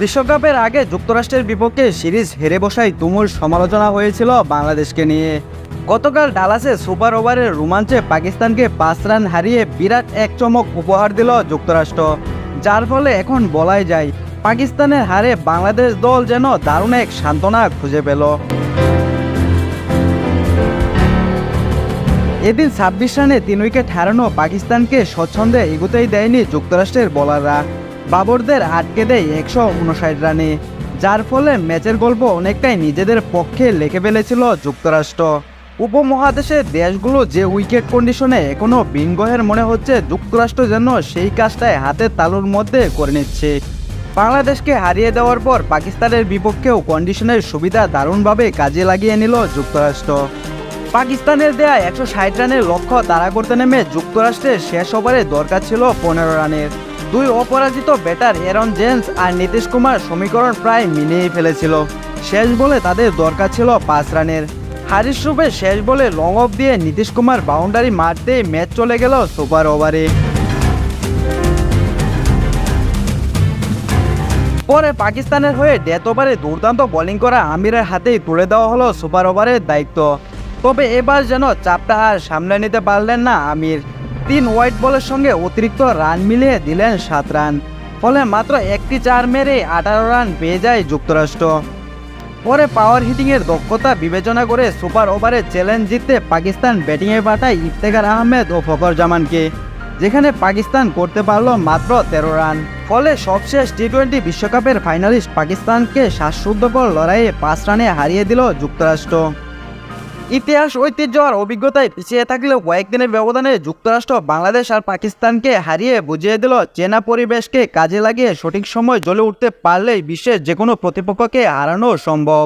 বিশ্বকাপের আগে যুক্তরাষ্ট্রের বিপক্ষে সিরিজ হেরে বসায় তুমুল সমালোচনা হয়েছিল বাংলাদেশকে নিয়ে। গতকাল ডালাসে সুপার ওভারের রোমাঞ্চে পাকিস্তানকে 5 রান হারিয়ে বিরাট এক চমক উপহার দিল যুক্তরাষ্ট্র, যার ফলে এখন বলাই যায় পাকিস্তানের হারে বাংলাদেশ দল যেন দারুণ এক সান্ত্বনা খুঁজে পেল। এদিন 26 রানে 3 উইকেট হারানো পাকিস্তানকে স্বচ্ছন্দে এগোতেই দেয়নি যুক্তরাষ্ট্রের বোলাররা। বাবরদের আটকে দেয় 159 রানে, যার ফলে ম্যাচের গল্প অনেকটাই নিজেদের পক্ষে লিখে ফেলেছিল যুক্তরাষ্ট্র। উপমহাদেশের দেশগুলো যে উইকেট কন্ডিশনে এখনও বিনগ্রহের মনে হচ্ছে, যুক্তরাষ্ট্র যেন সেই কাজটাই হাতের তালুর মধ্যে করে নিচ্ছে। বাংলাদেশকে হারিয়ে দেওয়ার পর পাকিস্তানের বিপক্ষেও কন্ডিশনের সুবিধা দারুণভাবে কাজে লাগিয়ে নিল যুক্তরাষ্ট্র। পাকিস্তানের দেয়া 160 রানের লক্ষ্য তাড়া করতে নেমে যুক্তরাষ্ট্রের শেষ ওভারে দরকার ছিল 15 রানের। দুই অপরাজিত ব্যাটার এরন জেমস আর নীতিশ কুমার সমীকরণ প্রায় মিলিয়ে ফেলেছিল। শেষ বলে তাদের দরকার ছিল 5 রানের। হারিস রূপে শেষ বলে লং অফ দিয়ে নীতিশ কুমার বাউন্ডারি মারতেই ম্যাচ চলে গেল সুপার ওভারে। পরে পাকিস্তানের হয়ে ডেথ ওভারে দুর্দান্ত বোলিং করা আমিরের হাতেই তুলে দেওয়া হলো সুপার ওভারের দায়িত্ব। তবে এবার যেন চাপটা আর সামলে নিতে পারলেন না আমির। 3 হোয়াইট বলের সঙ্গে অতিরিক্ত রান মিলিয়ে দিলেন 7 রান, ফলে মাত্র একটি 4 মেরে 18 রান পেয়ে যায় যুক্তরাষ্ট্র। পরে পাওয়ার হিটিংয়ের দক্ষতা বিবেচনা করে সুপার ওভারে চ্যালেঞ্জ জিততে পাকিস্তান ব্যাটিংয়ে পাঠায় ইফতেখার আহমেদ ও ফখর জামানকে, যেখানে পাকিস্তান করতে পারল মাত্র 13 রান। ফলে সবশেষ টি-20 বিশ্বকাপের ফাইনালিস্ট পাকিস্তানকে শ্বাসরুদ্ধকর লড়াইয়ে 5 রানে হারিয়ে দিল যুক্তরাষ্ট্র। ইতিহাস, ঐতিহ্য আর অভিজ্ঞতায় পিছিয়ে থাকলেও কয়েকদিনের ব্যবধানে যুক্তরাষ্ট্র বাংলাদেশ আর পাকিস্তানকে হারিয়ে বুঝিয়ে দিল চেনা পরিবেশকে কাজে লাগিয়ে সঠিক সময় জ্বলে উঠতে পারলেই বিশ্বের যে কোনো প্রতিপক্ষকে হারানো সম্ভব।